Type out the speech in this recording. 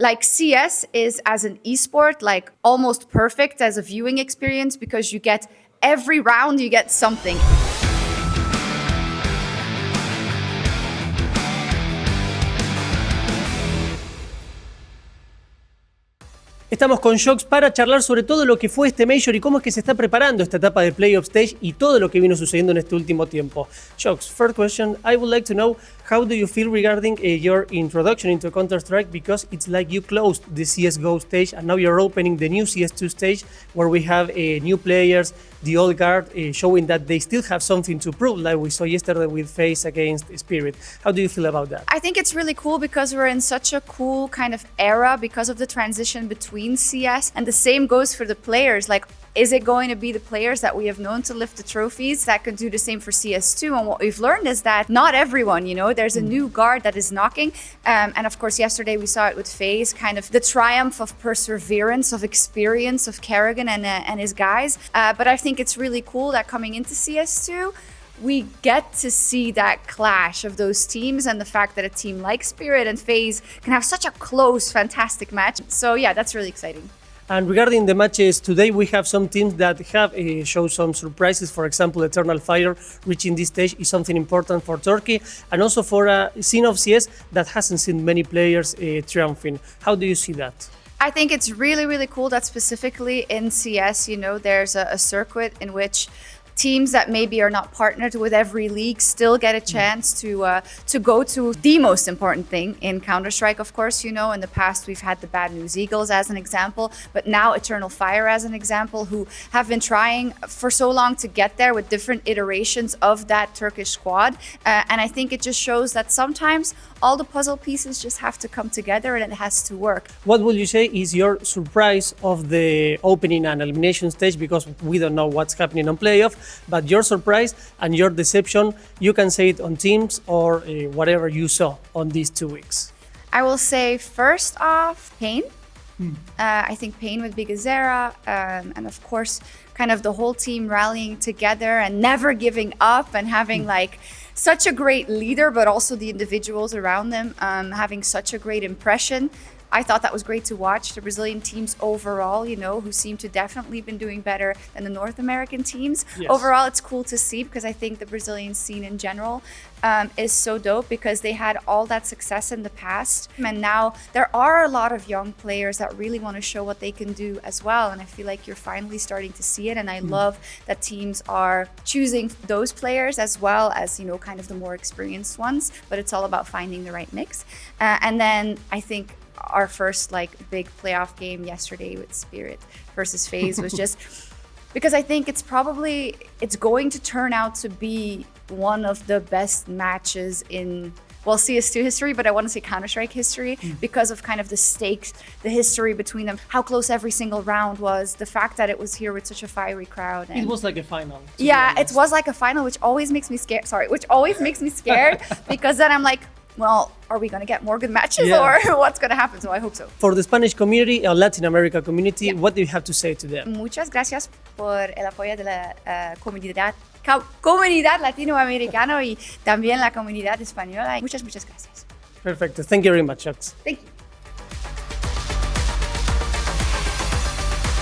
Like CS is, as an esport, like almost perfect as a viewing experience because you get every round, you get something. Estamos con Sjokz para charlar sobre todo lo que fue este Major y cómo es que se está preparando esta etapa de Playoff Stage y todo lo que vino sucediendo en este último tiempo. Sjokz, first question, I would like to know how do you feel regarding your introduction into Counter-Strike, because it's like you closed the CSGO stage and now you're opening the new CS2 stage where we have new players, the old guard showing that they still have something to prove, like we saw yesterday with FaZe against Spirit. How do you feel about that? I think it's really cool because we're in such a cool kind of era because of the transition between CS, and the same goes for the players. Like, is it going to be the players that we have known to lift the trophies that can do the same for CS2? And what we've learned is that not everyone, there's a new guard that is knocking. And of course, yesterday we saw it with FaZe, kind of the triumph of perseverance, of experience of Kerrigan and his guys. But I think it's really cool that coming into CS2, we get to see that clash of those teams and the fact that a team like Spirit and FaZe can have such a close, fantastic match. So yeah, that's really exciting. And regarding the matches today, we have some teams that have showed some surprises. For example, Eternal Fire reaching this stage is something important for Turkey, and also for a scene of CS that hasn't seen many players triumphing. How do you see that? I think it's really, really cool that specifically in CS, there's a circuit in which teams that maybe are not partnered with every league still get a chance to go to the most important thing in Counter-Strike, of course. In the past we've had the Bad News Eagles as an example, but now Eternal Fire as an example, who have been trying for so long to get there with different iterations of that Turkish squad. And I think it just shows that sometimes all the puzzle pieces just have to come together and it has to work. What would you say is your surprise of the opening and elimination stage? Because we don't know what's happening on playoff, but your surprise and your deception, you can say it on teams or whatever you saw on these 2 weeks. I will say first off, Pain. I think Pain with Big Azera, and of course, kind of the whole team rallying together and never giving up and having like such a great leader, but also the individuals around them having such a great impression. I thought that was great to watch. The Brazilian teams overall, who seem to definitely been doing better than the North American teams. Yes. Overall, it's cool to see because I think the Brazilian scene in general is so dope because they had all that success in the past. And now there are a lot of young players that really want to show what they can do as well. And I feel like you're finally starting to see it. And I love that teams are choosing those players as well as, kind of the more experienced ones. But it's all about finding the right mix. And then I think our first big playoff game yesterday with Spirit versus FaZe was just because I think it's going to turn out to be one of the best matches in CS2 history, but I want to say Counter-Strike history because of kind of the stakes, the history between them, how close every single round was, the fact that it was here with such a fiery crowd. And it was like a final. Yeah, it was like a final, which always makes me scared. Because then I'm like, well, are we going to get more good matches or what's going to happen? So I hope so. For the Spanish community or Latin America community, what do you have to say to them? Muchas gracias por el apoyo de la comunidad latinoamericana y también la comunidad española. Muchas gracias. Perfecto. Thank you very much, Sjokz. Thank you.